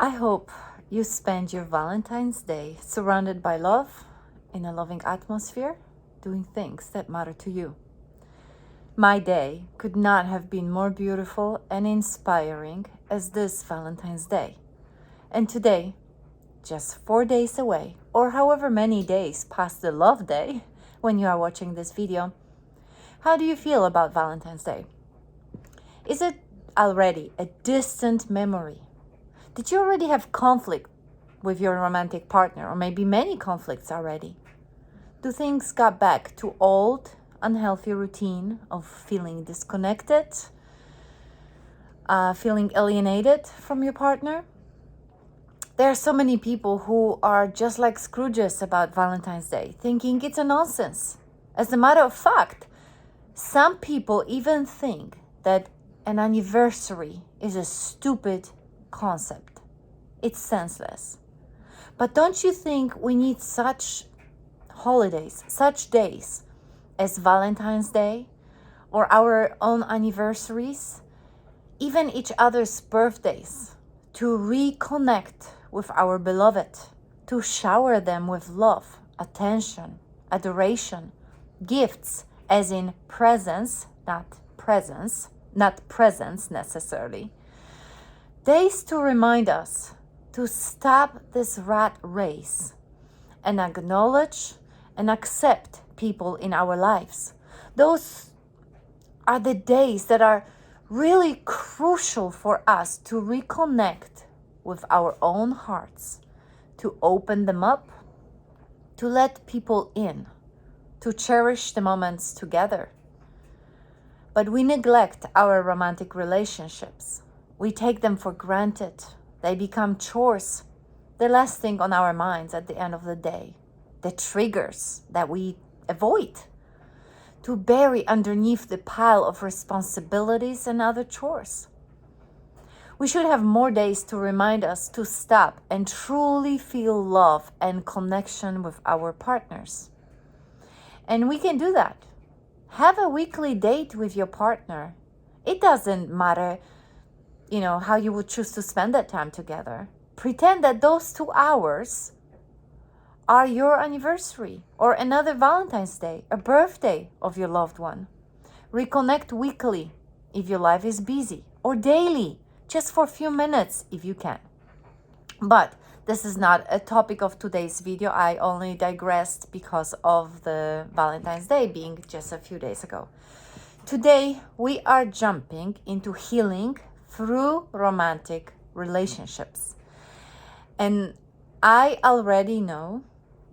I hope you spend your Valentine's Day surrounded by love, in a loving atmosphere, doing things that matter to you. My day could not have been more beautiful and inspiring as this Valentine's Day. And today, just 4 days away, or however many days past the love day when you are watching this video, how do you feel about Valentine's Day? Is it already a distant memory? Did you already have conflict with your romantic partner, or maybe many conflicts already? Do things got back to old, unhealthy routine of feeling disconnected, feeling alienated from your partner? There are so many people who are just like Scrooges about Valentine's Day, thinking it's a nonsense. As a matter of fact, some people even think that an anniversary is a stupid concept. It's senseless. But don't you think we need such holidays, such days as Valentine's Day or our own anniversaries, even each other's birthdays, to reconnect with our beloved, to shower them with love, attention, adoration, gifts, as in presents, not presents necessarily. Days to remind us to stop this rat race and acknowledge and accept people in our lives. Those are the days that are really crucial for us to reconnect with our own hearts, to open them up, to let people in, to cherish the moments together. But we neglect our romantic relationships. We take them for granted. They become chores, the last thing on our minds at the end of the day, the triggers that we avoid, to bury underneath the pile of responsibilities and other chores. We should have more days to remind us to stop and truly feel love and connection with our partners. And we can do that. Have a weekly date with your partner. It doesn't matter, how you would choose to spend that time together. Pretend that those 2 hours are your anniversary or another Valentine's Day, a birthday of your loved one. Reconnect weekly if your life is busy, or daily, just for a few minutes if you can. But this is not a topic of today's video. I only digressed because of the Valentine's Day being just a few days ago. Today, we are jumping into healing through romantic relationships. And I already know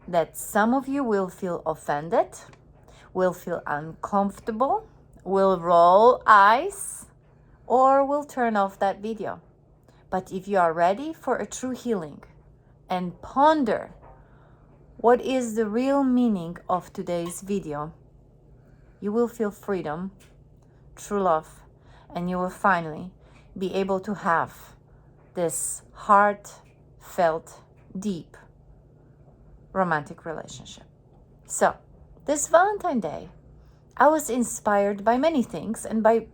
that some of you will feel offended, will feel uncomfortable, will roll eyes, or will turn off that video. But if you are ready for a true healing and ponder what is the real meaning of today's video, you will feel freedom, true love, and you will finally be able to have this heartfelt, deep romantic relationship. So, this Valentine's Day, I was inspired by many things and by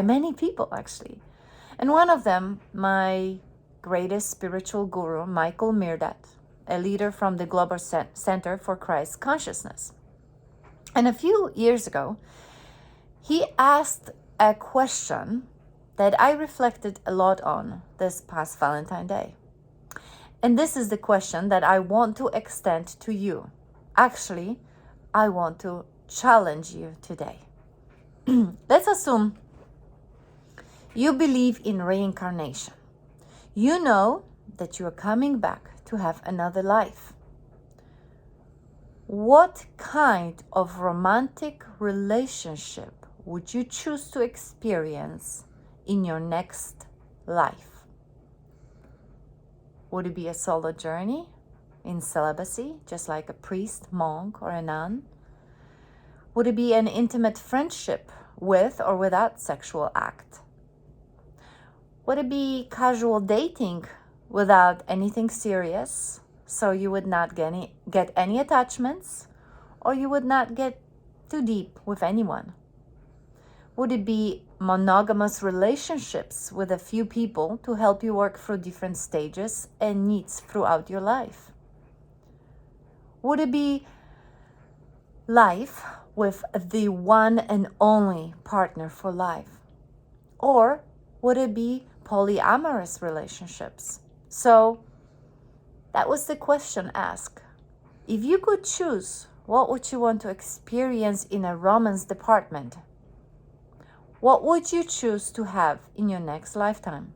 many people actually. And one of them, my greatest spiritual guru, Michael Mirdat, a leader from the Global Center for Christ Consciousness. And a few years ago, he asked a question that I reflected a lot on this past Valentine's Day. And this is the question that I want to extend to you. Actually, I want to challenge you today. Let's assume you believe in reincarnation. You know that you are coming back to have another life. What kind of romantic relationship would you choose to experience in your next life? Would it be a solo journey in celibacy, just like a priest, monk, or a nun? Would it be an intimate friendship with or without sexual act? Would it be casual dating without anything serious, so you would not get any attachments, or you would not get too deep with anyone? Would it be monogamous relationships with a few people to help you work through different stages and needs throughout your life? Would it be life with the one and only partner for life? Or would it be polyamorous relationships? So that was the question asked. If you could choose, what would you want to experience in a romance department? What would you choose to have in your next lifetime?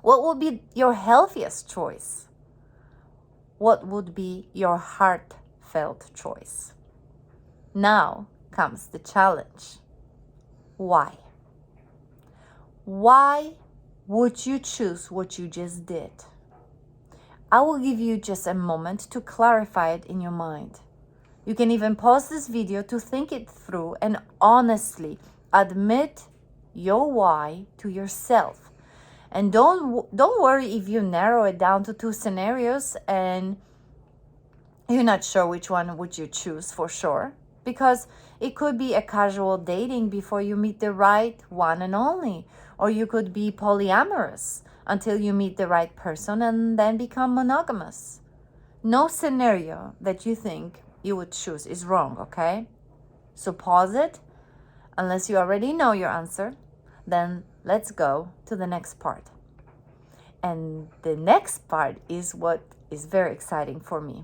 What would be your healthiest choice? What would be your heartfelt choice? Now comes the challenge. Why? Why would you choose what you just did? I will give you just a moment to clarify it in your mind. You can even pause this video to think it through and honestly admit your why to yourself. And don't worry if you narrow it down to 2 scenarios and you're not sure which one would you choose for sure, because it could be a casual dating before you meet the right one and only, or you could be polyamorous until you meet the right person and then become monogamous. No scenario that you think you would choose is wrong, okay? So pause it. Unless you already know your answer, then let's go to the next part. And the next part is what is very exciting for me.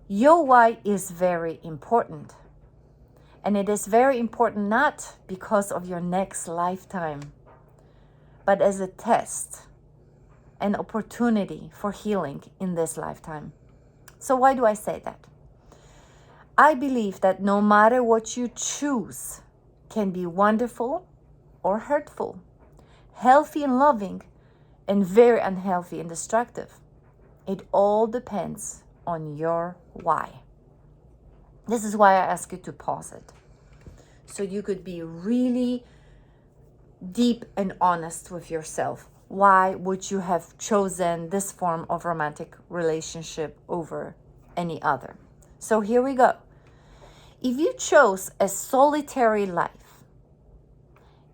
Your why is very important. And it is very important not because of your next lifetime, but as a test, an opportunity for healing in this lifetime. So why do I say that? I believe that no matter what you choose can be wonderful or hurtful, healthy and loving, and very unhealthy and destructive. It all depends on your why. This is why I ask you to pause it, so you could be really deep and honest with yourself. Why would you have chosen this form of romantic relationship over any other? So here we go. If you chose a solitary life,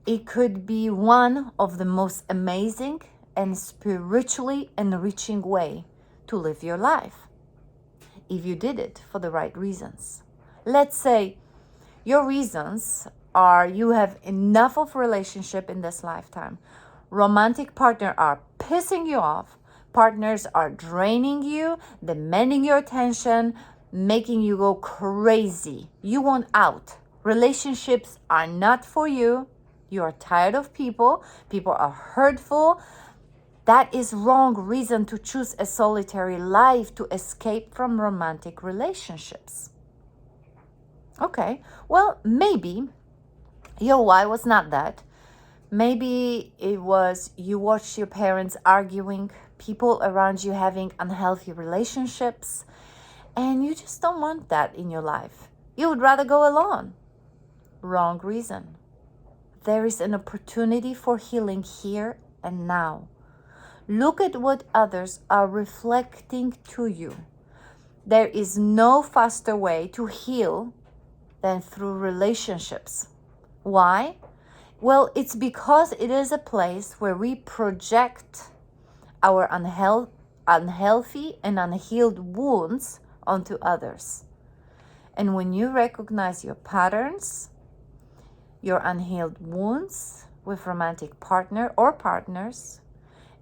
it could be one of the most amazing and spiritually enriching way to live your life, if you did it for the right reasons. Let's say your reasons are you have enough of relationship in this lifetime. Romantic partners are pissing you off. Partners are draining you, demanding your attention, making you go crazy. You want out. Relationships are not for you. You are tired of people. People are hurtful. That is wrong reason to choose a solitary life to escape from romantic relationships. Okay, well, maybe your why was not that. Maybe it was you watched your parents arguing, people around you having unhealthy relationships, and you just don't want that in your life. You would rather go alone. Wrong reason. There is an opportunity for healing here and now. Look at what others are reflecting to you. There is no faster way to heal than through relationships. Why? Well, it's because it is a place where we project our unhealthy and unhealed wounds onto others. And when you recognize your patterns, your unhealed wounds with romantic partner or partners,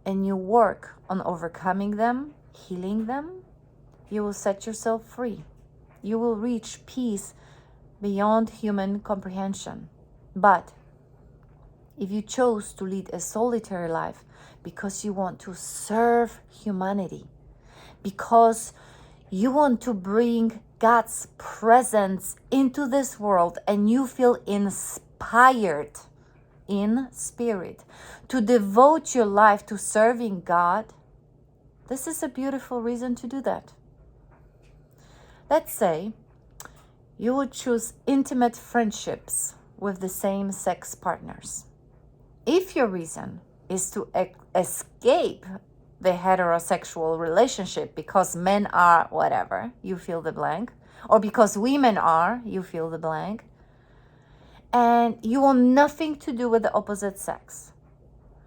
and you work on overcoming them, healing them, you will set yourself free. You will reach peace beyond human comprehension. But if you chose to lead a solitary life because you want to serve humanity, because you want to bring God's presence into this world and you feel inspired in spirit to devote your life to serving God, this is a beautiful reason to do that. Let's say you would choose intimate friendships with the same sex partners. If your reason is to escape the heterosexual relationship because men are whatever, you fill the blank, or because women are, you fill the blank, and you want nothing to do with the opposite sex.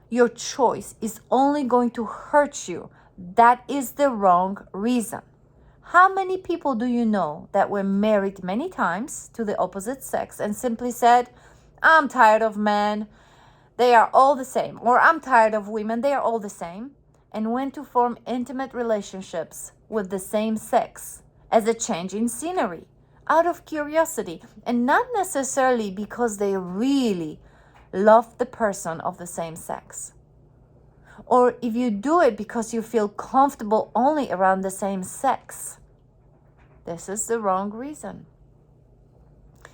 Your choice is only going to hurt you. That is the wrong reason. How many people do you know that were married many times to the opposite sex and simply said, I'm tired of men, they are all the same, or I'm tired of women, they are all the same, and went to form intimate relationships with the same sex as a change in scenery, out of curiosity, and not necessarily because they really love the person of the same sex. Or if you do it because you feel comfortable only around the same sex, this is the wrong reason.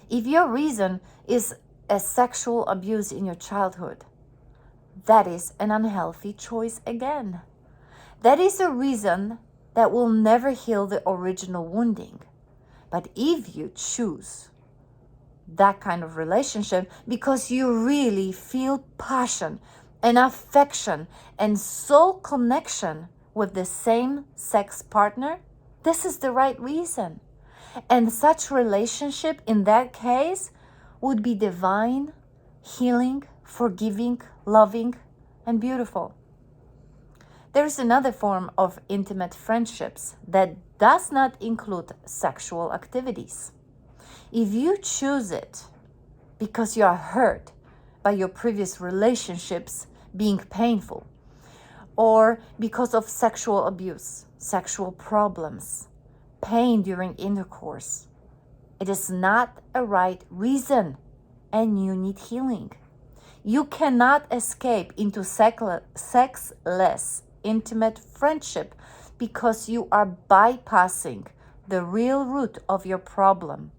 If your reason is a sexual abuse in your childhood, that is an unhealthy choice again. That is a reason that will never heal the original wounding. But if you choose that kind of relationship because you really feel passion and affection and soul connection with the same sex partner, this is the right reason. And such relationship in that case would be divine, healing, forgiving, loving, and beautiful. There is another form of intimate friendships that does not include sexual activities. If you choose it because you are hurt by your previous relationships being painful, or because of sexual abuse, sexual problems, pain during intercourse, it is not a right reason, and you need healing. You cannot escape into sexless, intimate friendship because you are bypassing the real root of your problem,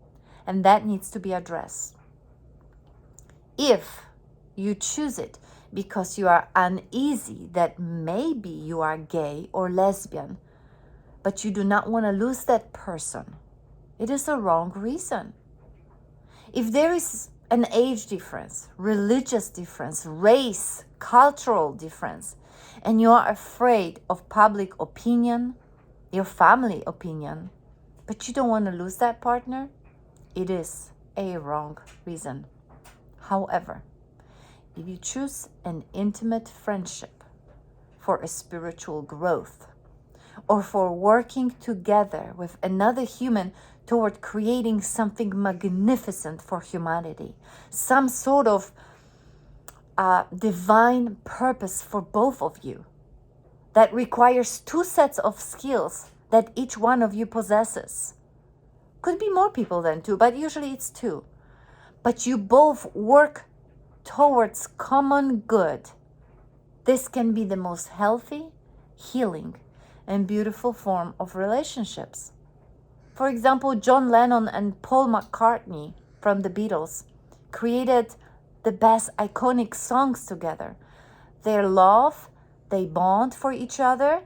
and that needs to be addressed. If you choose it because you are uneasy that maybe you are gay or lesbian, but you do not want to lose that person, it is a wrong reason. If there is an age difference, religious difference, race, cultural difference, and you are afraid of public opinion, your family opinion, but you don't want to lose that partner, it is a wrong reason. However, if you choose an intimate friendship for a spiritual growth, or for working together with another human toward creating something magnificent for humanity, some sort of divine purpose for both of you that requires two sets of skills that each one of you possesses. Could be more people than two, but usually it's two. But you both work towards common good. This can be the most healthy, healing, and beautiful form of relationships. For example, John Lennon and Paul McCartney from the Beatles created the best iconic songs together. Their love, they bond for each other,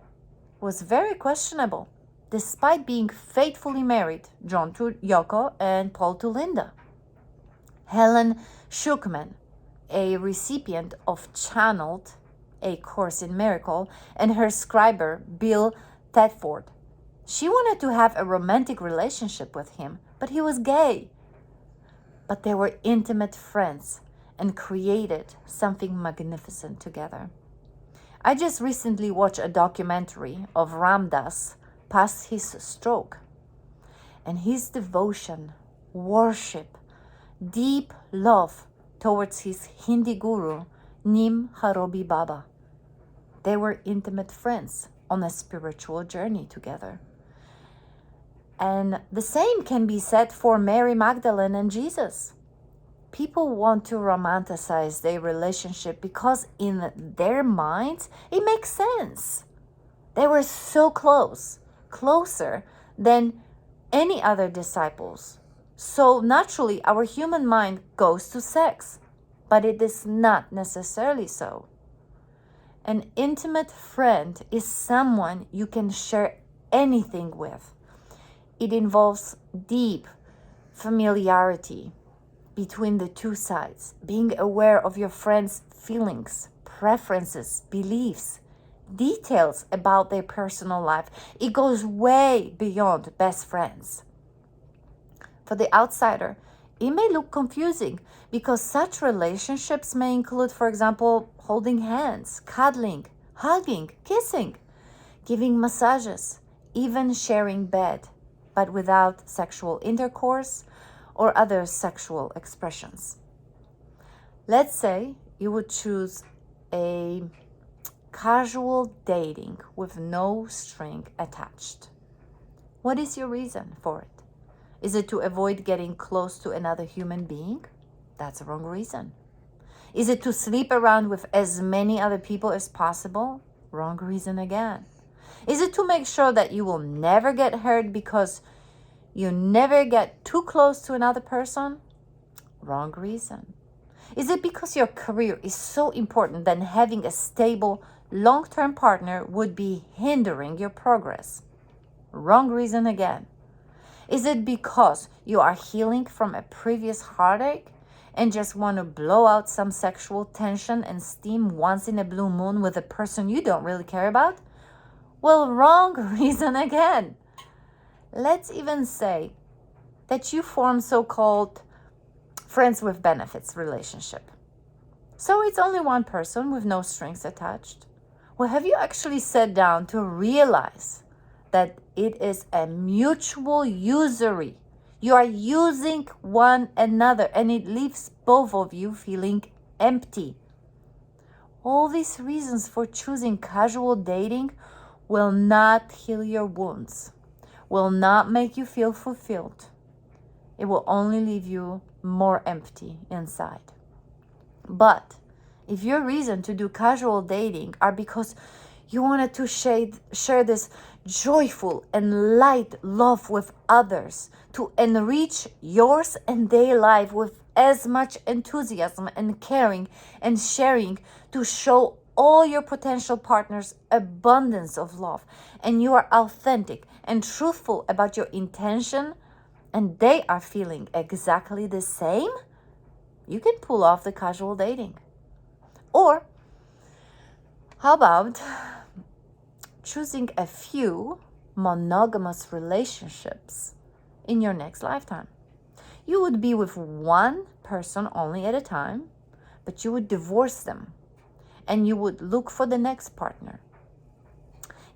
was very questionable, despite being faithfully married, John to Yoko and Paul to Linda. Helen Schuckman, a recipient of Channeled, A Course in Miracle, and her scriber, Bill Thetford. She wanted to have a romantic relationship with him, but he was gay. But they were intimate friends and created something magnificent together. I just recently watched a documentary of Ram Dass past his stroke, and his devotion, worship, deep love towards his Hindi guru, Nim Harobi Baba. They were intimate friends on a spiritual journey together. And the same can be said for Mary Magdalene and Jesus. People want to romanticize their relationship because in their minds, it makes sense. They were so close, closer than any other disciples. So naturally, our human mind goes to sex, but it is not necessarily so. An intimate friend is someone you can share anything with. It involves deep familiarity between the two sides, being aware of your friend's feelings, preferences, beliefs, details about their personal life. It goes way beyond best friends. For the outsider, it may look confusing because such relationships may include, for example, holding hands, cuddling, hugging, kissing, giving massages, even sharing bed, but without sexual intercourse or other sexual expressions. Let's say you would choose a casual dating with no string attached. What is your reason for it? Is it to avoid getting close to another human being? That's a wrong reason. Is it to sleep around with as many other people as possible? Wrong reason again. Is it to make sure that you will never get hurt because you never get too close to another person? Wrong reason. Is it because your career is so important that having a stable, long-term partner would be hindering your progress? Wrong reason again. Is it because you are healing from a previous heartache and just want to blow out some sexual tension and steam once in a blue moon with a person you don't really care about? Well, wrong reason again. Let's even say that you form so-called friends with benefits relationship. So it's only one person with no strings attached. Well, have you actually sat down to realize that it is a mutual usury? You are using one another and it leaves both of you feeling empty. All these reasons for choosing casual dating will not heal your wounds, will not make you feel fulfilled. It will only leave you more empty inside. But if your reason to do casual dating are because you wanted to share this joyful and light love with others, to enrich yours and their life with as much enthusiasm and caring and sharing, to show all your potential partners abundance of love, and you are authentic and truthful about your intention, and they are feeling exactly the same, you can pull off the casual dating. Or how about choosing a few monogamous relationships in your next lifetime? You would be with one person only at a time, but you would divorce them and you would look for the next partner.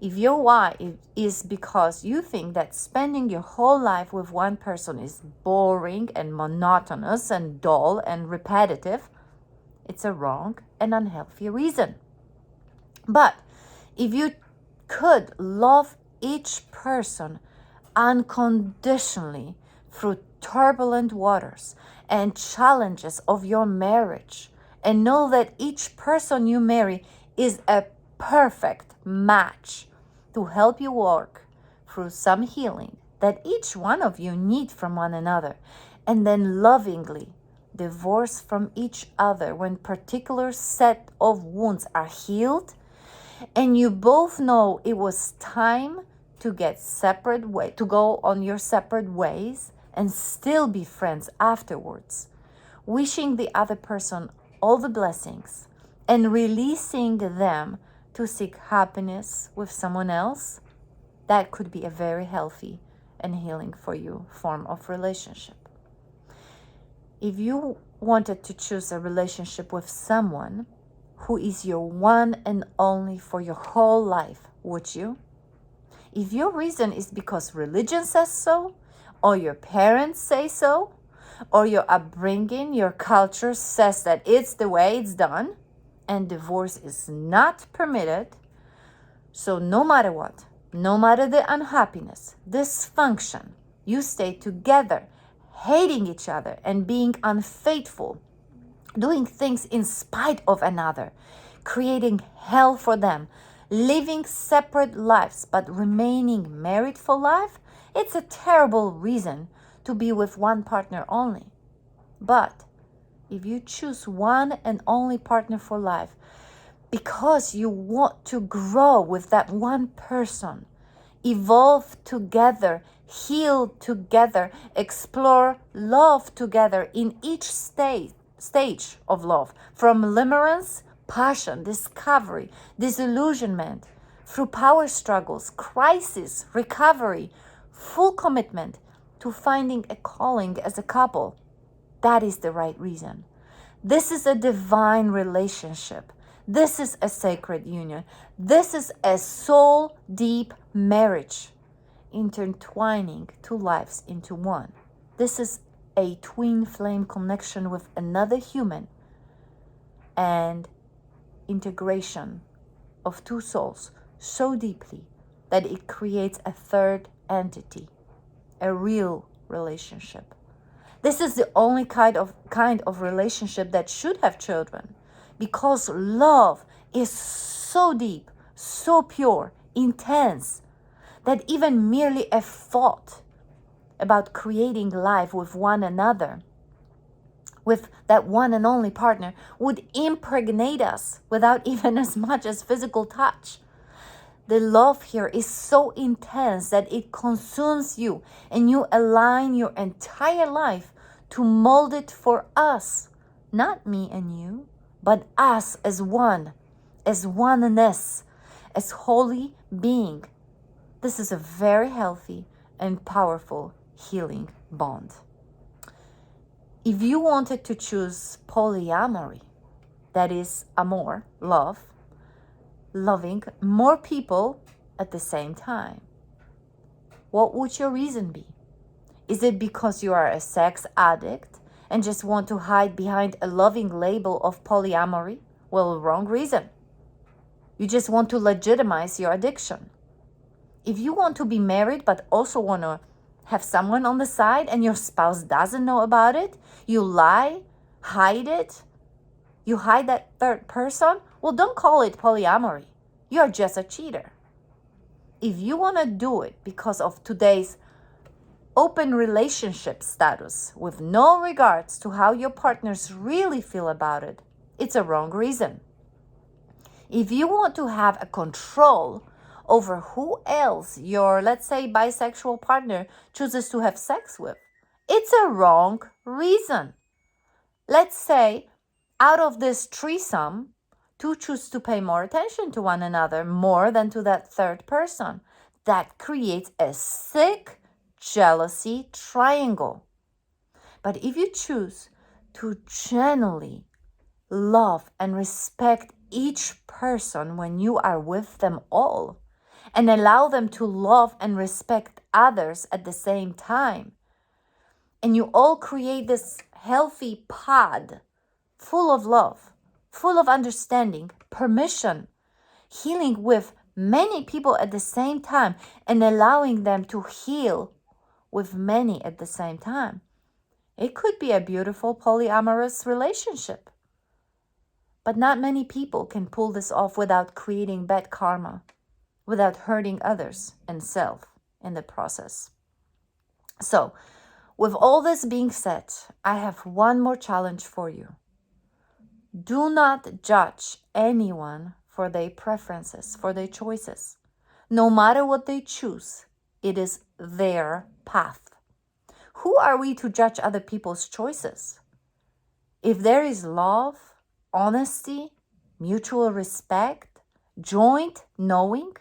If your why is because you think that spending your whole life with one person is boring and monotonous and dull and repetitive, it's a wrong and unhealthy reason. But if you could love each person unconditionally through turbulent waters and challenges of your marriage, and know that each person you marry is a perfect match to help you work through some healing that each one of you need from one another, and then lovingly divorce from each other when particular set of wounds are healed, and you both know it was time to get separate way, to go on your separate ways and still be friends afterwards, wishing the other person all the blessings and releasing them to seek happiness with someone else, that could be a very healthy and healing for you form of relationship. If you wanted to choose a relationship with someone who is your one and only for your whole life, would you? If your reason is because religion says so, or your parents say so, or your upbringing, your culture says that it's the way it's done, and divorce is not permitted, so no matter what, no matter the unhappiness, dysfunction, you stay together, hating each other and being unfaithful, doing things in spite of another, creating hell for them, living separate lives but remaining married for life, it's a terrible reason to be with one partner only. But if you choose one and only partner for life because you want to grow with that one person, evolve together, heal together, explore love together in each stage of love, from limerence, passion, discovery, disillusionment, through power struggles, crisis, recovery, full commitment to finding a calling as a couple, that is the right reason. This is a divine relationship. This is a sacred union. This is a soul deep marriage, intertwining two lives into one. This is a twin flame connection with another human and integration of two souls so deeply that it creates a third entity, a real relationship. This is the only kind of relationship that should have children, because love is so deep, so pure, intense, that even merely a thought about creating life with one another, with that one and only partner, would impregnate us without even as much as physical touch. The love here is so intense that it consumes you, and you align your entire life to mold it for us. Not me and you, but us as one, as oneness, as holy being. This is a very healthy and powerful healing bond. If you wanted to choose polyamory, that is amor, love, loving more people at the same time, what would your reason be? Is it because you are a sex addict and just want to hide behind a loving label of polyamory? Well, wrong reason. You just want to legitimize your addiction. If you want to be married but also want to have someone on the side and your spouse doesn't know about it, you lie, hide it, you hide that third person, well, don't call it polyamory. You're just a cheater. If you want to do it because of today's open relationship status with no regards to how your partners really feel about it, it's a wrong reason. If you want to have a control over who else your, let's say, bisexual partner chooses to have sex with, it's a wrong reason. Let's say out of this threesome, two choose to pay more attention to one another more than to that third person. That creates a sick jealousy triangle. But if you choose to genuinely love and respect each person when you are with them all, and allow them to love and respect others at the same time, and you all create this healthy pod full of love, full of understanding, permission, healing with many people at the same time, and allowing them to heal with many at the same time, it could be a beautiful polyamorous relationship. But not many people can pull this off without creating bad karma, without hurting others and self in the process. So, with all this being said, I have one more challenge for you. Do not judge anyone for their preferences, for their choices. No matter what they choose, it is their path. Who are we to judge other people's choices? If there is love, honesty, mutual respect, joint knowing,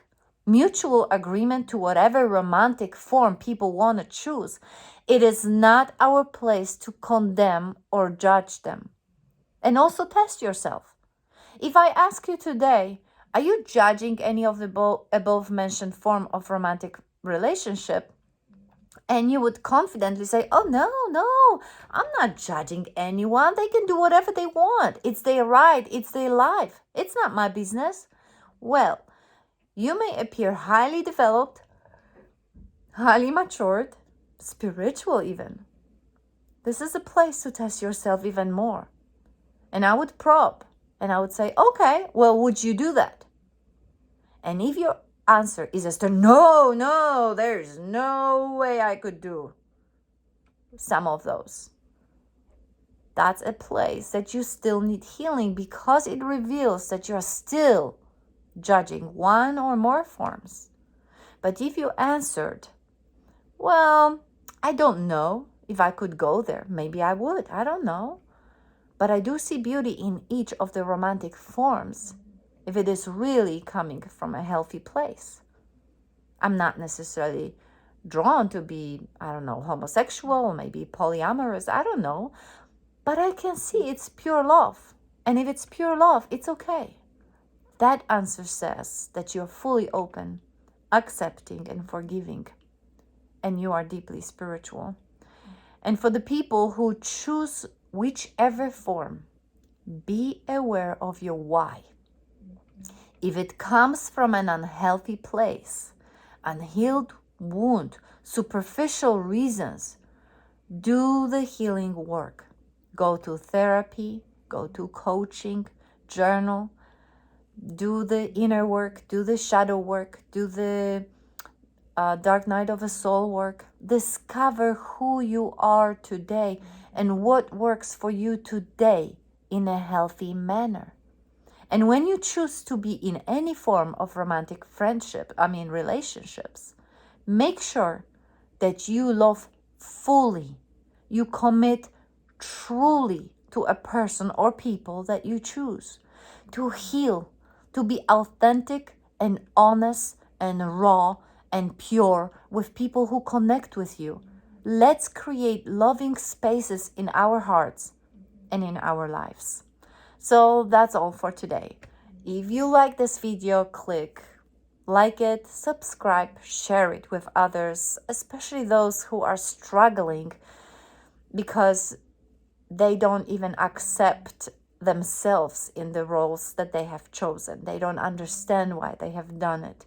mutual agreement to whatever romantic form people want to choose, it is not our place to condemn or judge them. And also test yourself. If I ask you today, are you judging any of the above mentioned form of romantic relationship? And you would confidently say, oh, no, I'm not judging anyone. They can do whatever they want. It's their right. It's their life. It's not my business. Well, you may appear highly developed, highly matured, spiritual even. This is a place to test yourself even more. And I would probe and I would say, okay, well, would you do that? And if your answer is a stern, no, there's no way I could do some of those, that's a place that you still need healing, because it reveals that you're still judging one or more forms. But if you answered, well, I don't know if I could go there, maybe I would, I don't know, but I do see beauty in each of the romantic forms if it is really coming from a healthy place. I'm not necessarily drawn to be, homosexual, maybe polyamorous, I don't know. but I can see it's pure love. And if it's pure love, it's okay. That answer says that you're fully open, accepting, and forgiving, and you are deeply spiritual. And for the people who choose whichever form, be aware of your why. If it comes from an unhealthy place, unhealed wound, superficial reasons, do the healing work. Go to therapy, go to coaching, journal, do the inner work, do the shadow work, do the dark night of a soul work. Discover who you are today and what works for you today in a healthy manner. And when you choose to be in any form of romantic relationships, make sure that you love fully. You commit truly to a person or people that you choose. To heal, to be authentic and honest and raw and pure with people who connect with you. Let's create loving spaces in our hearts and in our lives. So that's all for today. If you like this video, click like it, subscribe, share it with others, especially those who are struggling because they don't even accept themselves in the roles that they have chosen. They don't understand why they have done it.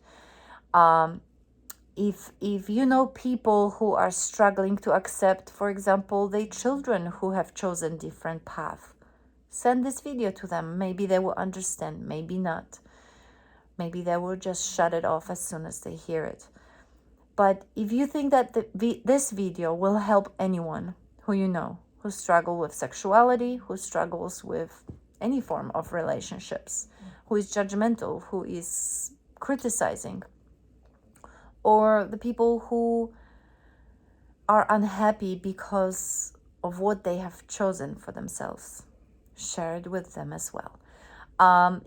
If you know people who are struggling to accept, for example, their children who have chosen different paths, send this video to them. Maybe they will understand, maybe not. Maybe they will just shut it off as soon as they hear it. But if you think that this video will help anyone who you know, who struggle with sexuality, who struggles with any form of relationships, who is judgmental, who is criticizing, or the people who are unhappy because of what they have chosen for themselves, share it with them as well.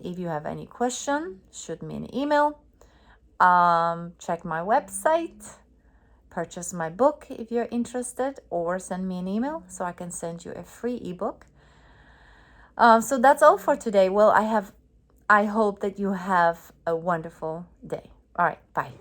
If you have any question, shoot me an email. Check my website, purchase my book if you're interested, or send me an email so I can send you a free ebook. So that's all for today. Well, I hope that you have a wonderful day. All right, bye.